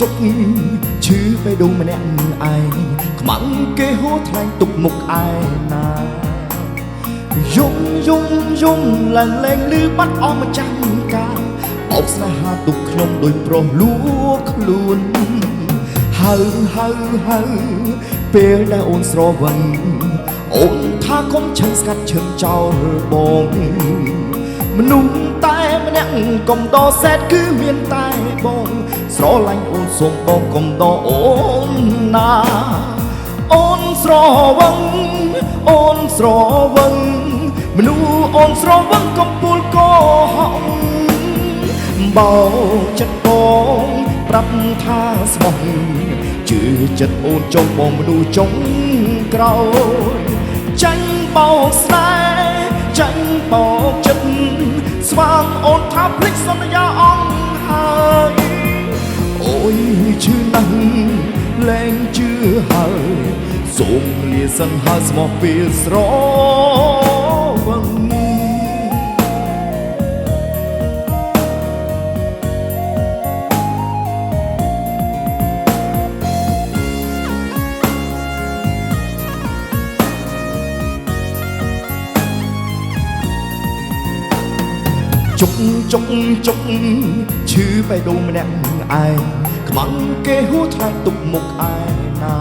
ចុកឈឺបេះដូងម្នាក់ឯងខ្មាំងគេហូរថ្លែងទុកមុខឯណាយំឡើងលែងលឺបាត់អស់ម្ចាស់កាបោកស្នេហាទុកខ្ញុំដោយប្រុសលួខ្លួនហៅពេលដែលអូនស្រវឹងអូនថាកុំឈឹងស្កាត់ឈឹងចោលបងមនុស្សតែម្នាក់កុំដកសេតគឺមានតែបងស្រឡាញ់អូនសូមបងកុំដកអូនណាអូនស្រវឹងមនុស្សអូនស្រវឹងកំពូលកោហងបោចិត្តបងប្រាប់ថាស្មោះជឿចិត្តអូនចង់បងមនុស្សចុងក្រោយចាញ់បោស្នេហ៍ចាញ់បោចិត្តស្វាងអូនថាភ្លេចសន្យាអងហើយអូយឈឺណាស់លែងជឿហើយសូមលាសិនហើយស្មោះពេលស្រវឹងចុកឈឺបេះដូងម្នាក់ឯងខ្មាំងគេហួរថ្លែងទុកមុខឯណា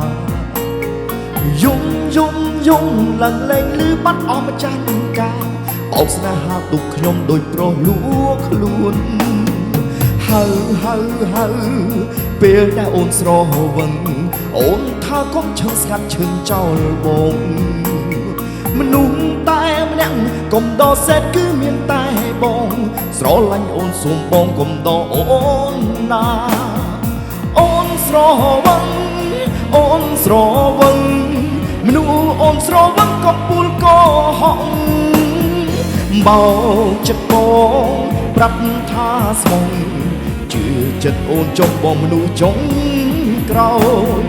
យំឡើងលែងលឺបាត់អស់ម្ចាស់កាបោកស្នេហាទុកខ្ញុំដោយប្រុសលួខ្លួនហៅពេលដែលអូនស្រវឹងអូនថាកុំឈឹងស្ងាត់ឈឹងចោលបងមនុស្សតែម្នាក់កុំដកសេតគឺមានតែបងស្រឡាញ់អូនសូមបងកុំដកអូនណាអូនស្រវឹងមនុស្សអូនស្រវឹងកំពូលកោហងបោចិត្តបងប្រាប់ថាស្មងជឿចិត្តអូនចង់បងមនុស្សចុងក្រោយ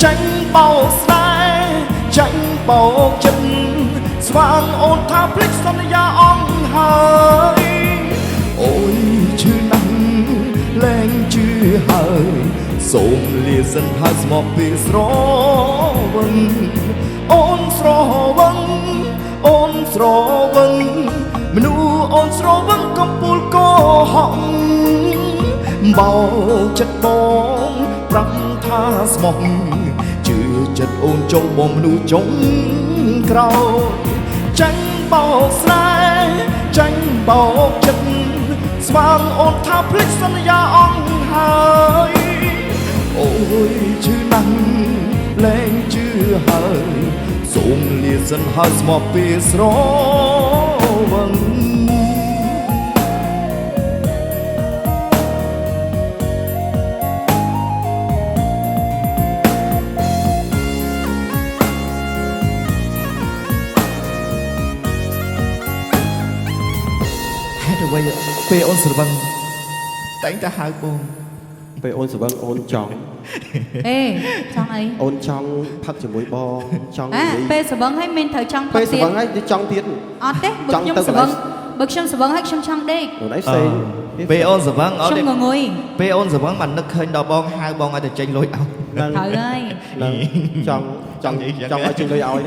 ចាញ់បោស្នេហ៍ចាញ់បោចិត្តស្វាងអូនថាភ្លេចសន្យាអងហើយអូយឈឺណាស់លែងជឿហើយសូមលាសិនហើយស្មោះពេលស្រវឹងអូនស្រវឹងមនុស្សអូនស្រវឹងកំពូលកោហងបោចិត្តបងប្រាប់ថាស្មោះជឿចិត្តអូនចង់បងមនុស្សចុងក្រោយចាញ់បោកស្នេហ៍ចាញ់បោកចិត្តស្វាងអូនថាភ្លេចសន្យាអងហើយអូយឈឺណាស់លែងជឿហើយសូមលាសិនហើយស្មោះពេលស្រវឹងពេលអូនស្រវឹងតែងតែហៅបងពេលអូនស្រវឹងអូនចង់អេចង់អីអូនចង់ផឹកជាមួយបងចង់ពេលស្រវឹងហើយមិនត្រូវចង់ផឹកទៀតពេលស្រវឹងហើយចង់ទៀតអត់ទេបើខ្ញុំស្រវឹងហើយខ្ញុំចង់ដេកអូនឯងផ្សេងពេលអូនស្រវឹងអត់ខ្ញុំងុយពេលអូនស្រវឹងបាននឹកឃើញដល់បងហៅបងឲ្យទៅចេញលុយឲ្យត្រូវហើយចង់ឲ្យចេញលុយឲ្យ